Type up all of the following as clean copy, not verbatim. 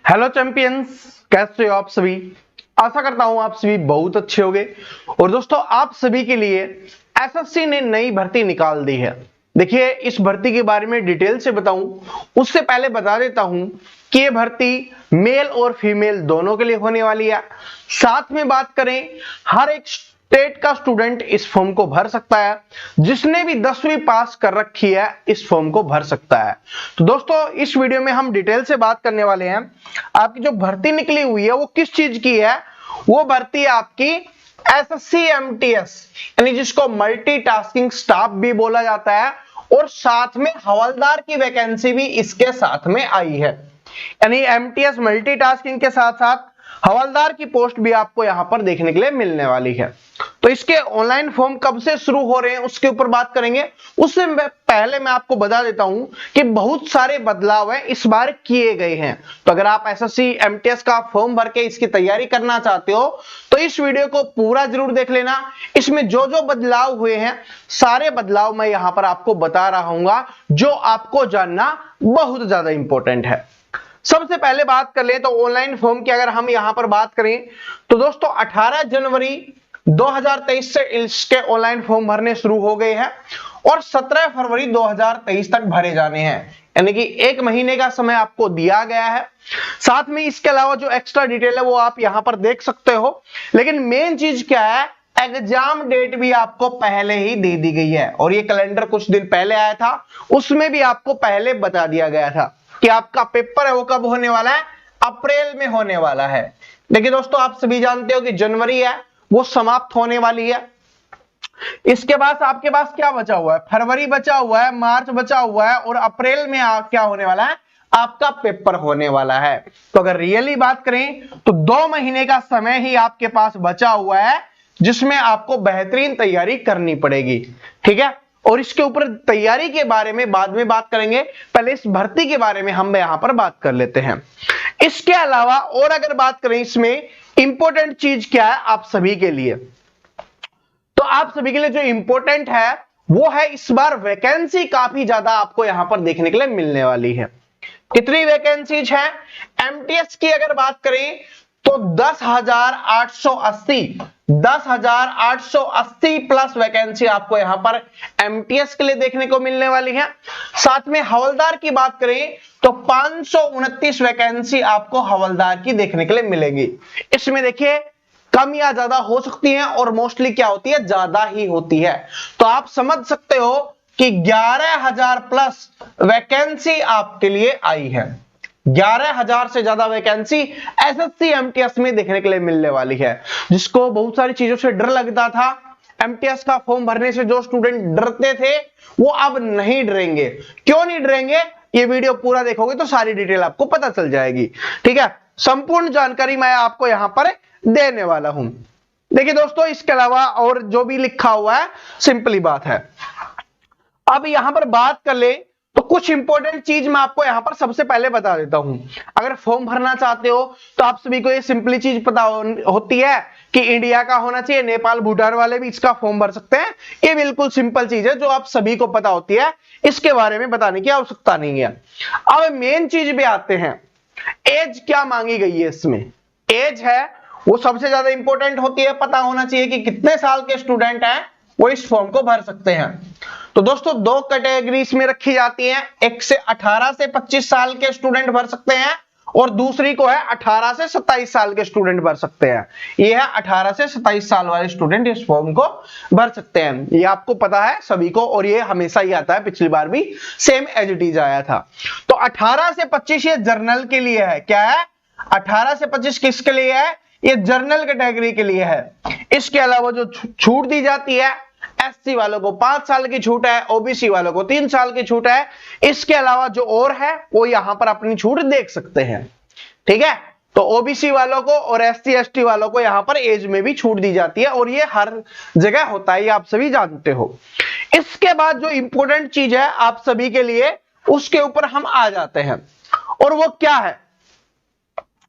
Hello champions, कैसे हो आप सभी। आशा करता हूं आप सभी बहुत अच्छे होंगे। और दोस्तों, आप सभी के लिए एसएससी ने नई भर्ती निकाल दी है। देखिए, इस भर्ती के बारे में डिटेल से बताऊं उससे पहले बता देता हूं कि ये भर्ती मेल और फीमेल दोनों के लिए होने वाली है। साथ में बात करें, हर एक स्टेट का स्टूडेंट इस फॉर्म को भर सकता है। जिसने भी 10वीं पास कर रखी है इस फॉर्म को भर सकता है। तो दोस्तों, इस वीडियो में हम डिटेल से बात करने वाले हैं। आपकी जो भर्ती निकली हुई है वो किस चीज की है। वो भर्ती है आपकी एसएससी एमटीएस, यानी जिसको मल्टीटास्किंग स्टाफ भी बोला जाता है। और साथ में हवलदार की वैकेंसी भी इसके साथ में आई है। यानी एमटीएस मल्टीटास्किंग के साथ साथ हवलदार की पोस्ट भी आपको यहां पर देखने के लिए मिलने वाली है। तो इसके ऑनलाइन फॉर्म कब से शुरू हो रहे हैं उसके ऊपर बात करेंगे। उससे पहले मैं आपको बता देता हूं कि बहुत सारे बदलाव है इस बार किए गए हैं। तो अगर आप एसएससी एमटीएस का फॉर्म भर के इसकी तैयारी करना चाहते हो तो इस वीडियो को पूरा जरूर देख लेना। इसमें जो जो बदलाव हुए हैं सारे बदलाव मैं यहां पर आपको बता रहा हूं, जो आपको जानना बहुत ज्यादा इंपॉर्टेंट है। सबसे पहले बात कर ले तो ऑनलाइन फॉर्म की अगर हम यहां पर बात करें तो दोस्तों 18 जनवरी 2023 से इसके ऑनलाइन फॉर्म भरने शुरू हो गए हैं और 17 फरवरी 2023 तक भरे जाने हैं। यानी कि एक महीने का समय आपको दिया गया है। साथ में इसके अलावा जो एक्स्ट्रा डिटेल है वो आप यहां पर देख सकते हो। लेकिन मेन चीज क्या है, एग्जाम डेट भी आपको पहले ही दे दी गई है। और ये कैलेंडर कुछ दिन पहले आया था, उसमें भी आपको पहले बता दिया गया था कि आपका पेपर है वो कब होने वाला है, अप्रैल में होने वाला है। देखिए दोस्तों, आप सभी जानते हो कि जनवरी है वो समाप्त होने वाली है। इसके बाद आपके पास क्या बचा हुआ है, फरवरी बचा हुआ है, मार्च बचा हुआ है और अप्रैल में क्या होने वाला है, आपका पेपर होने वाला है। तो अगर रियली बात करें तो 2 महीने का समय ही आपके पास बचा हुआ है जिसमें आपको बेहतरीन तैयारी करनी पड़ेगी। ठीक है, और इसके ऊपर तैयारी के बारे में बाद में बात करेंगे, पहले इस भर्ती के बारे में हम यहां पर बात कर लेते हैं। इसके अलावा और अगर बात करें इसमें इंपॉर्टेंट चीज क्या है आप सभी के लिए, तो आप सभी के लिए जो इंपॉर्टेंट है वो है इस बार वैकेंसी काफी ज्यादा आपको यहां पर देखने के लिए मिलने वाली है। कितनी वैकेंसीज है एमटीएस की अगर बात करें तो 10,880 प्लस वैकेंसी आपको यहां पर एमटीएस के लिए देखने को मिलने वाली है। साथ में हवलदार की बात करें तो 529 वैकेंसी आपको हवलदार की देखने के लिए मिलेगी। इसमें देखिए कम या ज्यादा हो सकती है और मोस्टली क्या होती है, ज्यादा ही होती है। तो आप समझ सकते हो कि 11,000 प्लस वैकेंसी आपके लिए आई है। 11,000 से ज्यादा वैकेंसी एसएससी एमटीएस में देखने के लिए मिलने वाली है। जिसको बहुत सारी चीजों से डर लगता था, एमटीएस का फॉर्म भरने से जो स्टूडेंट डरते थे वो अब नहीं डरेंगे। क्यों नहीं डरेंगे, ये वीडियो पूरा देखोगे तो सारी डिटेल आपको पता चल जाएगी। ठीक है, संपूर्ण जानकारी मैं आपको यहां पर देने वाला हूं। देखिए दोस्तों, इसके अलावा और जो भी लिखा हुआ है सिंपली बात है। अब यहां पर बात कर ले तो कुछ इंपॉर्टेंट चीज मैं आपको यहां पर सबसे पहले बता देता हूं। अगर फॉर्म भरना चाहते हो तो आप सभी को ये सिंपली चीज पता होती है कि इंडिया का होना चाहिए, नेपाल भूटान वाले भी इसका फॉर्म भर सकते हैं। ये बिल्कुल सिंपल चीज है जो आप सभी को पता होती है, इसके बारे में बताने की आवश्यकता नहीं है। अब मेन चीज भी आते हैं, एज क्या मांगी गई है। इसमें एज है वो सबसे ज्यादा इंपॉर्टेंट होती है, पता होना चाहिए कि कितने साल के स्टूडेंट हैं वो इस फॉर्म को भर सकते हैं। तो दोस्तों 2 कैटेगरीज में रखी जाती हैं, एक से 18 से 25 साल के स्टूडेंट भर सकते हैं और दूसरी को है 18 से 27 साल के स्टूडेंट भर सकते हैं। ये है 18 से 27 साल वाले स्टूडेंट इस फॉर्म को भर सकते हैं। ये आपको पता है सभी को और ये हमेशा ही आता है, पिछली बार भी सेम एज इट इज आया था। तो 18 से 25 ये जर्नल के लिए है। क्या है, 18 से 25 किसके लिए है, ये जर्नल कैटेगरी के लिए है। इसके अलावा जो छूट दी जाती है, एससी वालों को 5 साल की छूट है, ओबीसी वालों को 3 साल की छूट है। इसके अलावा जो और है वो यहां पर अपनी छूट देख सकते हैं। ठीक है, तो ओबीसी वालों को और एससी एसटी वालों को यहां पर एज में भी छूट दी जाती है और ये हर जगह होता है, ये आप सभी जानते हो। इसके बाद जो इंपॉर्टेंट चीज है आप सभी के लिए, उसके ऊपर हम आ जाते हैं और वो क्या है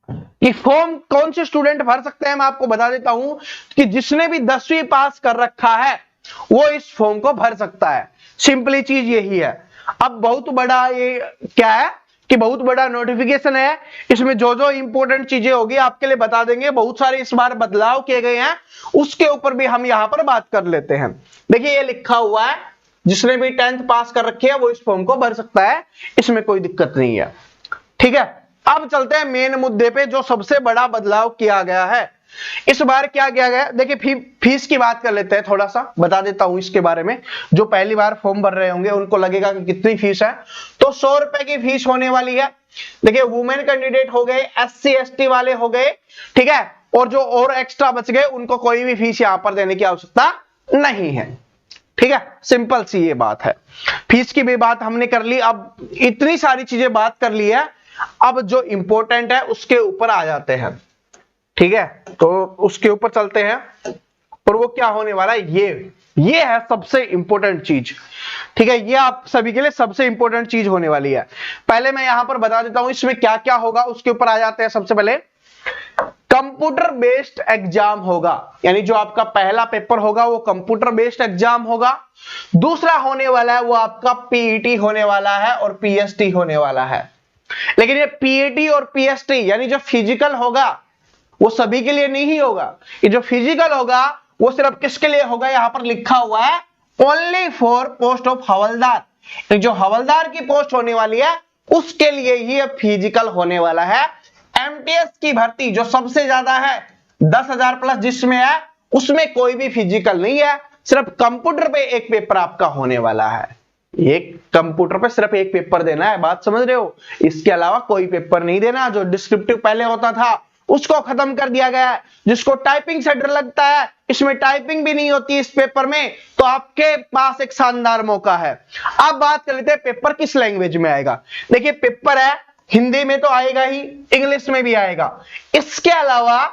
कि फॉर्म कौन से स्टूडेंट भर सकते हैं। मैं आपको बता देता हूं कि जिसने भी 10वीं पास कर रखा है वो इस फॉर्म को भर सकता है। सिंपली चीज यही है। अब बहुत बड़ा ये क्या है कि बहुत बड़ा नोटिफिकेशन है, इसमें जो जो इंपॉर्टेंट चीजें होगी आपके लिए बता देंगे। बहुत सारे इस बार बदलाव किए गए हैं, उसके ऊपर भी हम यहां पर बात कर लेते हैं। देखिए ये लिखा हुआ है, जिसने भी 10th पास कर रखी है वो इस फॉर्म को भर सकता है, इसमें कोई दिक्कत नहीं है। ठीक है, अब चलते हैं मेन मुद्दे पे, जो सबसे बड़ा बदलाव किया गया है इस बार। क्या किया गया, देखिए फीस की बात कर लेते हैं, थोड़ा सा बता देता हूं इसके बारे में। जो पहली बार फॉर्म भर रहे होंगे उनको लगेगा कि कितनी फीस है, तो 100 रुपए की फीस होने वाली है। देखिए वुमेन कैंडिडेट हो गए, SC ST वाले हो गए, ठीक है, और जो और एक्स्ट्रा बच गए उनको कोई भी फीस यहां पर देने की आवश्यकता नहीं है। ठीक है, सिंपल सी ये बात है। फीस की भी बात हमने कर ली, अब इतनी सारी चीजें बात कर ली है, अब जो इंपॉर्टेंट है उसके ऊपर आ जाते हैं। ठीक है, तो उसके ऊपर चलते हैं, और वो क्या होने वाला है, ये है सबसे इंपॉर्टेंट चीज। ठीक है, ये आप सभी के लिए सबसे इंपॉर्टेंट चीज होने वाली है। पहले मैं यहां पर बता देता हूं इसमें क्या क्या होगा, उसके ऊपर आ जाते हैं। सबसे पहले कंप्यूटर बेस्ड एग्जाम होगा, यानी जो आपका पहला पेपर होगा वो कंप्यूटर बेस्ड एग्जाम होगा। दूसरा होने वाला है वो आपका पीईटी होने वाला है और पीएसटी होने वाला है। लेकिन ये पीईटी और पीएसटी यानी जो फिजिकल होगा वो सभी के लिए नहीं होगा। ये जो फिजिकल होगा वो सिर्फ किसके लिए होगा, यहां पर लिखा हुआ है ओनली फॉर पोस्ट ऑफ हवलदार। जो हवलदार की पोस्ट होने वाली है उसके लिए ही फिजिकल होने वाला है। एमटीएस की भर्ती जो सबसे ज्यादा है 10,000 प्लस जिसमें है, उसमें कोई भी फिजिकल नहीं है, सिर्फ कंप्यूटर पे एक पेपर आपका होने वाला है। एक कंप्यूटर पे सिर्फ एक पेपर देना है, बात समझ रहे हो, इसके अलावा कोई पेपर नहीं देना। जो डिस्क्रिप्टिव पहले होता था उसको खत्म कर दिया गया है। जिसको टाइपिंग से डर लगता है, इसमें टाइपिंग भी नहीं होती इस पेपर में, तो आपके पास एक शानदार मौका है। अब बात कर लेते हैं पेपर किस लैंग्वेज में आएगा। देखिए पेपर है, हिंदी में तो आएगा ही, इंग्लिश में भी आएगा, इसके अलावा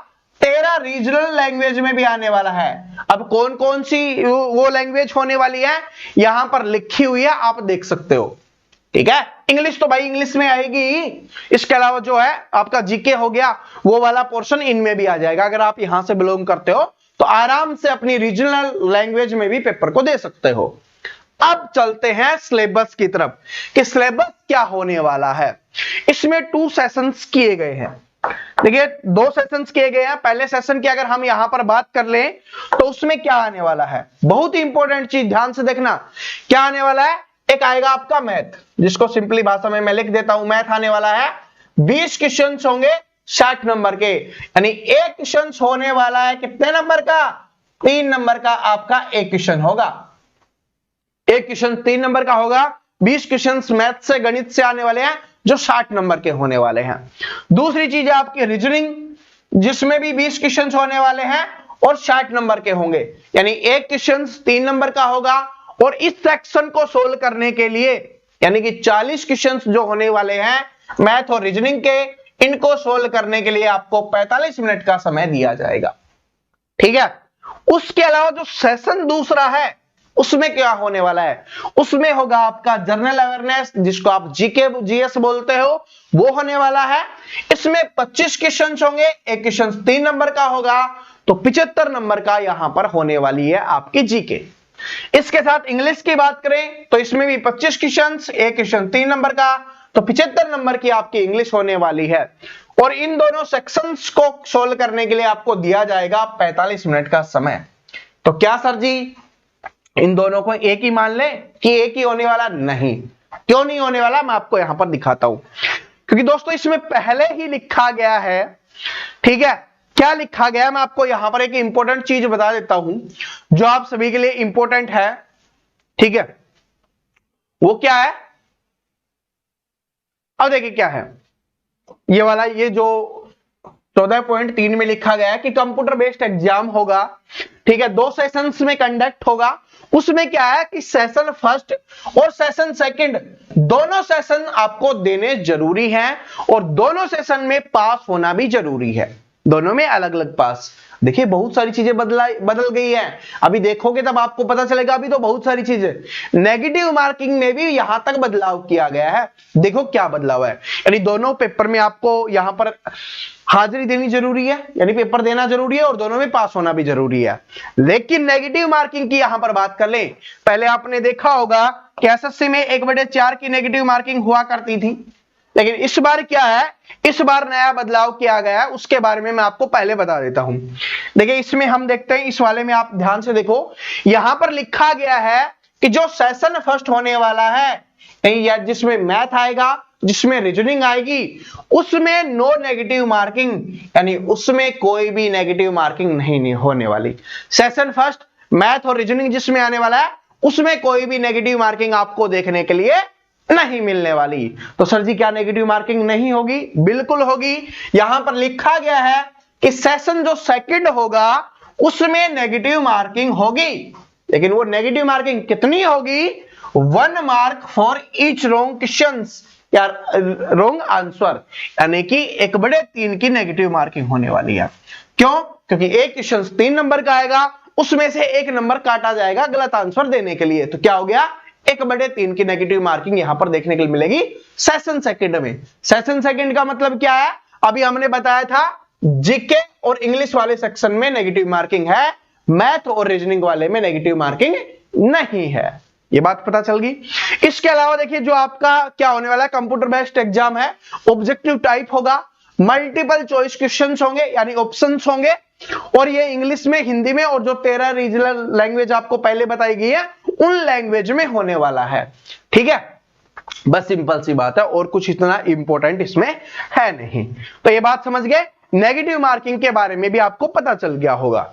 13 रीजनल लैंग्वेज में भी आने वाला है। अब कौन कौन सी वो लैंग्वेज होने वाली है यहां पर लिखी हुई है, आप देख सकते हो। ठीक है, इंग्लिश तो भाई इंग्लिश में आएगी ही, इसके अलावा जो है आपका जीके हो गया वो वाला पोर्शन इनमें भी आ जाएगा। अगर आप यहां से बिलोंग करते हो तो आराम से अपनी रीजनल लैंग्वेज में भी पेपर को दे सकते हो। अब चलते हैं सिलेबस की तरफ कि सिलेबस क्या होने वाला है। इसमें 2 सेशंस किए गए हैं। देखिए 2 सेशंस किए गए हैं। पहले सेशन की अगर हम यहां पर बात कर लें तो उसमें क्या आने वाला है, बहुत ही इंपॉर्टेंट चीज ध्यान से देखना, क्या आने वाला है। एक आएगा आपका मैथ, जिसको सिंपली भाषा में मैं लिख देता हूं, मैथ आने वाला है। 20 क्वेश्चन होंगे 60 नंबर के, यानी एक क्वेश्चन होने वाला है कितने नंबर का, 3 नंबर का आपका एक क्वेश्चन होगा। एक क्वेश्चन 3 नंबर का होगा। 20 क्वेश्चन मैथ से गणित से आने वाले हैं जो 60 नंबर के होने वाले हैं। दूसरी चीज है आपकी रीजनिंग, जिसमें भी 20 क्वेश्चन होने वाले हैं और 60 नंबर के होंगे, यानी एक क्वेश्चन 3 नंबर का होगा। और इस सेक्शन को सोल्व करने के लिए यानी कि 40 क्वेश्चन जो होने वाले हैं मैथ और रीजनिंग के, इनको सोल्व करने के लिए आपको 45 मिनट का समय दिया जाएगा। ठीक है, उसके अलावा जो सेशन दूसरा है उसमें क्या होने वाला है, उसमें होगा आपका जनरल अवेयरनेस, जिसको आप जीके जीएस बोलते हो, वो होने वाला है। इसमें 25 क्वेश्चन होंगे, एक क्वेश्चन 3 नंबर का होगा, तो 75 नंबर का यहां पर होने वाली है आपकी जीके। इसके साथ इंग्लिश की बात करें तो इसमें भी 25 क्वेश्चन, एक क्वेश्चन 3 नंबर का, तो 75 नंबर की आपकी इंग्लिश होने वाली है। और इन दोनों सेक्शंस को सोल्व करने के लिए आपको दिया जाएगा 45 मिनट का समय। तो क्या सर जी इन दोनों को एक ही मान ले कि एक ही होने वाला, नहीं, क्यों नहीं होने वाला, मैं आपको यहां पर दिखाता हूं। क्योंकि दोस्तों इसमें पहले ही लिखा गया है, ठीक है, क्या लिखा गया है मैं आपको यहां पर एक इंपॉर्टेंट चीज बता देता हूं जो आप सभी के लिए इंपॉर्टेंट है। ठीक है, वो क्या है, अब देखिए क्या है ये वाला, ये जो 14.3 में लिखा गया है कि कंप्यूटर बेस्ड एग्जाम होगा। ठीक है, 2 सेशंस में कंडक्ट होगा। उसमें क्या है कि सेशन फर्स्ट और सेशन सेकंड दोनों सेशन आपको देने जरूरी हैं और दोनों सेशन में पास होना भी जरूरी है, दोनों में अलग अलग पास। देखिए बहुत सारी चीजें बदल गई है, अभी देखोगे तब आपको पता चलेगा। अभी तो बहुत सारी चीजें नेगेटिव मार्किंग में भी यहां तक बदलाव किया गया है। देखो क्या बदलाव है, यानी दोनों पेपर में आपको यहां पर हाजिरी देनी जरूरी है, यानी पेपर देना जरूरी है और दोनों में पास होना भी जरूरी है। लेकिन नेगेटिव मार्किंग की यहां पर बात कर ले, पहले आपने देखा होगा कि एसएससी में 1/4 की नेगेटिव मार्किंग हुआ करती थी, लेकिन इस बार क्या है, इस बार नया बदलाव किया गया है, उसके बारे में मैं आपको पहले बता देता हूं। देखिए इसमें हम देखते हैं, इस वाले में आप ध्यान से देखो, यहां पर लिखा गया है कि जो सेशन फर्स्ट होने वाला है या जिसमें मैथ आएगा, जिसमें रीजनिंग आएगी, उसमें नो नेगेटिव मार्किंग, यानी उसमें कोई भी नेगेटिव मार्किंग नहीं होने वाली। सेशन फर्स्ट मैथ और रीजनिंग जिसमें आने वाला है, उसमें कोई भी नेगेटिव मार्किंग आपको देखने के लिए नहीं मिलने वाली। तो सर जी क्या नेगेटिव मार्किंग नहीं होगी? बिल्कुल होगी। यहां पर लिखा गया है कि सेशन जो सेकंड होगा उसमें नेगेटिव मार्किंग होगी, लेकिन वो नेगेटिव मार्किंग कितनी होगी? 1 mark for each wrong questions या रॉन्ग आंसर, यानी कि 1/3 की नेगेटिव मार्किंग होने वाली है। क्यों? क्योंकि एक क्वेश्चन 3 नंबर का आएगा, उसमें से 1 नंबर काटा जाएगा गलत आंसर देने के लिए, तो क्या हो गया? 1/3 की नेगेटिव मार्किंग यहां पर देखने के लिए मिलेगी सेशन सेकंड में। सेशन सेकंड का मतलब क्या है? अभी हमने बताया था जीके और इंग्लिश वाले सेक्शन में नेगेटिव मार्किंग है, मैथ और रीजनिंग वाले में नेगेटिव मार्किंग नहीं है। ये बात पता चल गई। इसके अलावा देखिए जो आपका क्या होने वाला है, कंप्यूटर बेस्ड एग्जाम है, ऑब्जेक्टिव टाइप होगा, मल्टीपल चॉइस क्वेश्चंस होंगे यानी ऑप्शंस होंगे, और ये इंग्लिश में, हिंदी में, और जो 13 रीजनल लैंग्वेज आपको पहले बताई गई है उन लैंग्वेज में होने वाला है। ठीक है, बस सिंपल सी बात है, और कुछ इतना इंपॉर्टेंट इसमें है नहीं। तो ये बात समझ गए, नेगेटिव मार्किंग के बारे में भी आपको पता चल गया होगा।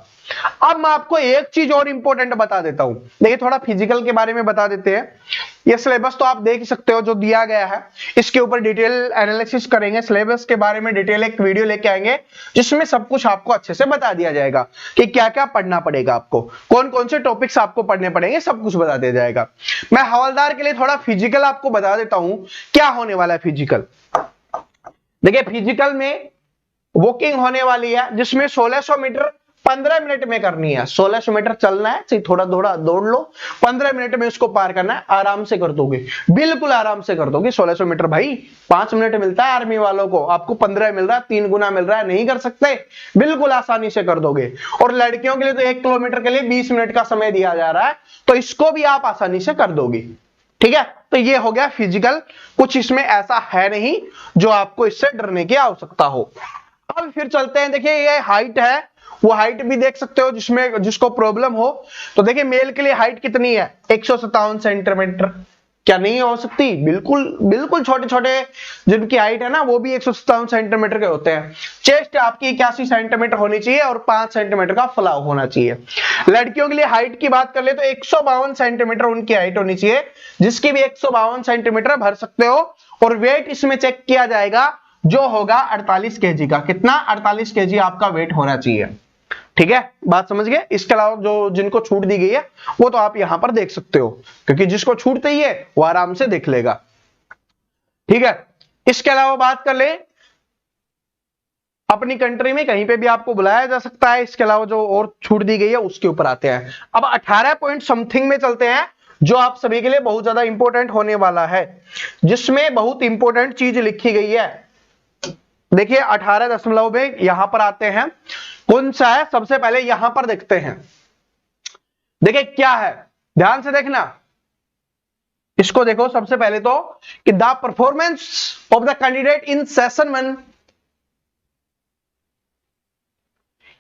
अब मैं आपको एक चीज और इंपॉर्टेंट बता देता हूं। देखिए थोड़ा फिजिकल के बारे में बता देते हैं। ये सिलेबस तो आप देख ही सकते हो जो दिया गया है, इसके ऊपर डिटेल एनालिसिस करेंगे, सिलेबस के बारे में डिटेल एक वीडियो लेके आएंगे जिसमें सब कुछ आपको अच्छे से बता दिया जाएगा कि क्या क्या पढ़ना पड़ेगा, आपको कौन कौन से टॉपिक्स आपको पढ़ने पड़ेंगे, सब कुछ बता दिया जाएगा। मैं हवलदार के लिए थोड़ा फिजिकल आपको बता देता हूं क्या होने वाला है फिजिकल। देखिए फिजिकल में वॉकिंग होने वाली है, जिसमें 1600 मीटर 15 मिनट में करनी है। 1600 मीटर चलना है, थोड़ा थोड़ा दौड़ लो, 15 मिनट में उसको पार करना है, आराम से कर दोगे, बिल्कुल आराम से कर दोगे। 1600 मीटर भाई 5 मिनट मिलता है आर्मी वालों को, आपको 15 मिल रहा है, 3 गुना मिल रहा है, नहीं कर सकते? बिल्कुल आसानी से कर दोगे। और लड़कियों के लिए तो 1 किलोमीटर के लिए 20 मिनट का समय दिया जा रहा है, तो इसको भी आप आसानी से कर दोगे। ठीक है, तो ये हो गया फिजिकल, कुछ इसमें ऐसा है नहीं जो आपको इससे डरने की आवश्यकता हो। अब फिर चलते हैं, देखिए ये हाइट है, वो हाइट भी देख सकते हो जिसमें जिसको प्रॉब्लम हो। तो देखिए मेल के लिए हाइट कितनी है? 157 सेंटीमीटर। क्या नहीं हो सकती? बिल्कुल बिल्कुल, छोटे छोटे जिनकी हाइट है ना वो भी 157 सेंटीमीटर के होते हैं। चेस्ट आपकी 81 सेंटीमीटर होनी चाहिए और 5 सेंटीमीटर का फलाव होना चाहिए। लड़कियों के लिए हाइट की बात कर ले तो 152 सेंटीमीटर उनकी हाइट होनी चाहिए, जिसकी भी 152 सेंटीमीटर भर सकते हो। और वेट इसमें चेक किया जाएगा जो होगा 48 केजी का। कितना? 48 केजी आपका वेट होना चाहिए। ठीक है, बात समझ गए। इसके अलावा जो जिनको छूट दी गई है वो तो आप यहां पर देख सकते हो, क्योंकि जिसको छूट चाहिए वो आराम से देख लेगा। ठीक है, इसके अलावा बात कर ले, अपनी कंट्री में कहीं पे भी आपको बुलाया जा सकता है। इसके अलावा जो और छूट दी गई है उसके ऊपर आते हैं। अब 18 पॉइंट समथिंग में चलते हैं, जो आप सभी के लिए बहुत ज्यादा इंपॉर्टेंट होने वाला है, जिसमें बहुत इंपॉर्टेंट चीज लिखी गई है। देखिए 18 में यहां पर आते हैं, कौन सा है? सबसे पहले यहां पर देखते हैं। देखिए क्या है, ध्यान से देखना, इसको देखो। सबसे पहले तो कि the performance of the candidate in session 1,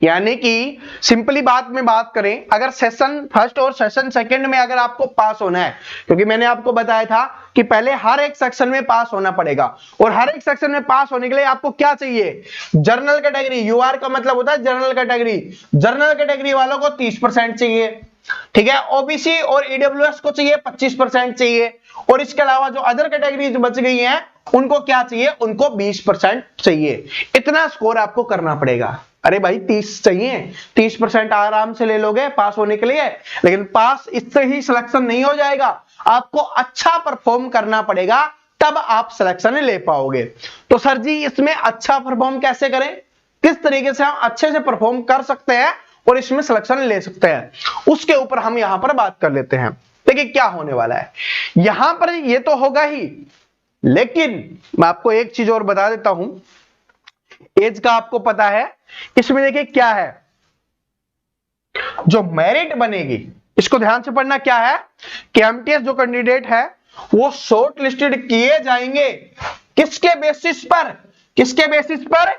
यानी कि सिंपली बात में बात करें, अगर सेशन फर्स्ट और सेशन सेकंड में अगर आपको पास होना है, क्योंकि मैंने आपको बताया था कि पहले हर एक सेक्शन में पास होना पड़ेगा, और हर एक सेक्शन में पास होने के लिए आपको क्या चाहिए? जनरल कैटेगरी, यूआर का मतलब होता है जनरल कैटेगरी। जनरल कैटेगरी वालों को 30% चाहिए। ठीक है, ओबीसी और ईडब्ल्यूएस को चाहिए 25% चाहिए, और इसके अलावा जो अदर कैटेगरीज बच गई हैं उनको क्या चाहिए? उनको 20% चाहिए। इतना स्कोर आपको करना पड़ेगा। अरे भाई 30 चाहिए, 30% आराम से ले लोगे पास होने के लिए, लेकिन पास इससे ही सिलेक्शन नहीं हो जाएगा, आपको अच्छा परफॉर्म करना पड़ेगा, तब आप सिलेक्शन ले पाओगे। तो सर जी इसमें अच्छा परफॉर्म कैसे करें, किस तरीके से हम अच्छे से परफॉर्म कर सकते हैं और इसमें सिलेक्शन ले सकते हैं, उसके ऊपर हम यहां पर बात कर लेते हैं। देखिए क्या होने वाला है यहां पर, ये तो होगा ही, लेकिन मैं आपको एक चीज और बता देता हूं। एज का आपको पता है, इसमें देखिए क्या है, जो मेरिट बनेगी, इसको ध्यान से पढ़ना। क्या है कि एमटीएस जो कैंडिडेट है वो शॉर्ट लिस्टेड किए जाएंगे किसके बेसिस पर? किसके बेसिस पर?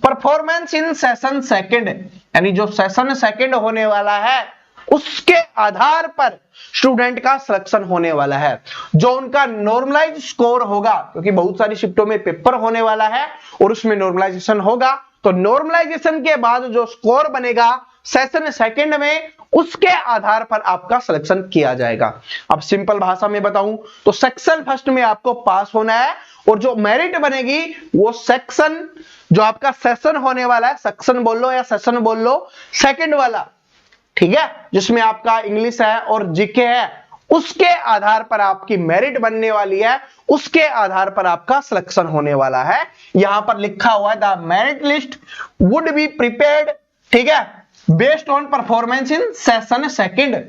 परफॉर्मेंस इन सेशन सेकंड, यानी जो सेशन सेकंड होने वाला है उसके आधार पर स्टूडेंट का सिलेक्शन होने वाला है। जो उनका नॉर्मलाइज स्कोर होगा, क्योंकि बहुत सारी शिफ्टों में पेपर होने वाला है और उसमें नॉर्मलाइजेशन होगा, तो नॉर्मलाइजेशन के बाद जो स्कोर बनेगा सेशन सेकंड में, उसके आधार पर आपका सिलेक्शन किया जाएगा। अब सिंपल भाषा में बताऊं तो सेक्शन फर्स्ट में आपको पास होना है और जो मेरिट बनेगी वो सेक्शन, जो आपका सेशन होने वाला है, सेक्शन बोल लो या सेशन बोल लो, सेकंड वाला, ठीक है, जिसमें आपका इंग्लिश है और जीके है, उसके आधार पर आपकी मेरिट बनने वाली है, उसके आधार पर आपका सिलेक्शन होने वाला है। यहां पर लिखा हुआ है the merit list would be prepared, ठीक है, based on performance in session second.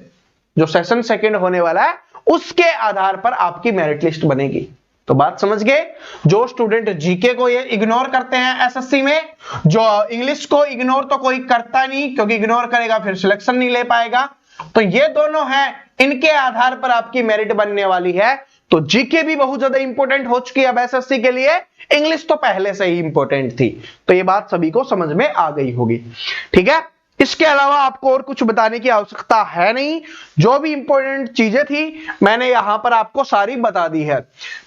जो सेशन सेकंड होने वाला है उसके आधार पर आपकी मेरिट लिस्ट बनेगी। तो बात समझ गए? जो स्टूडेंट जीके को ये इग्नोर करते हैं एसएससी में, जो इंग्लिश को इग्नोर तो कोई करता नहीं, क्योंकि इग्नोर करेगा फिर सिलेक्शन नहीं ले पाएगा, तो ये दोनों हैं, इनके आधार पर आपकी मेरिट बनने वाली है। तो जीके भी बहुत ज्यादा इंपॉर्टेंट हो चुकी है अब एसएससी के लिए, इंग्लिश तो पहले से ही इंपॉर्टेंट थी। तो ये बात सभी को समझ में आ गई होगी, ठीक है। इसके अलावा आपको और कुछ बताने की आवश्यकता है नहीं, जो भी इंपॉर्टेंट चीजें थी मैंने यहां पर आपको सारी बता दी है।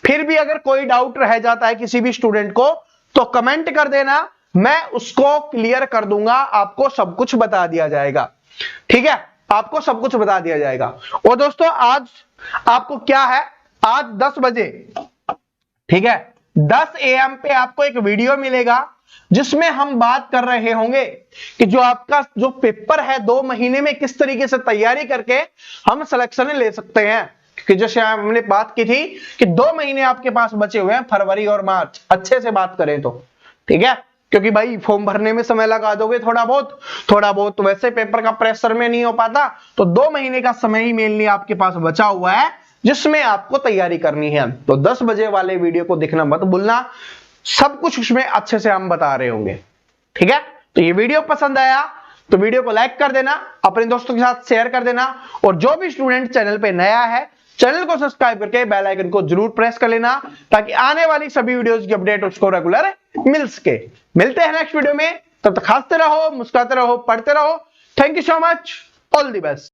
फिर भी अगर कोई डाउट रह जाता है किसी भी स्टूडेंट को तो कमेंट कर देना, मैं उसको क्लियर कर दूंगा, आपको सब कुछ बता दिया जाएगा, ठीक है, आपको सब कुछ बता दिया जाएगा। और दोस्तों आज आपको क्या है, आज 10 बजे, ठीक है, 10 AM पे आपको एक वीडियो मिलेगा जिसमें हम बात कर रहे होंगे कि जो आपका जो पेपर है 2 महीने में किस तरीके से तैयारी करके हम सिलेक्शन ले सकते हैं। कि जैसे हमने बात की थी कि 2 महीने आपके पास बचे हुए हैं, फरवरी और मार्च, अच्छे से बात करें तो, ठीक है, क्योंकि भाई फॉर्म भरने में समय लगा दोगे थोड़ा बहुत, तो वैसे पेपर का प्रेशर में नहीं हो पाता, तो 2 महीने का समय ही मेनली आपके पास बचा हुआ है जिसमें आपको तैयारी करनी है। तो 10 बजे वाले वीडियो को देखना मत भूलना, सब कुछ उसमें अच्छे से हम बता रहे होंगे, ठीक है। तो ये वीडियो पसंद आया तो वीडियो को लाइक कर देना, अपने दोस्तों के साथ शेयर कर देना, और जो भी स्टूडेंट चैनल पे नया है चैनल को सब्सक्राइब करके बेल आइकन को जरूर प्रेस कर लेना, ताकि आने वाली सभी वीडियोस की अपडेट उसको रेगुलर मिल सके। मिलते हैं नेक्स्ट वीडियो में, तब तक हंसते रहो, मुस्कुराते रहो, पढ़ते रहो। Thank you so much, all the best.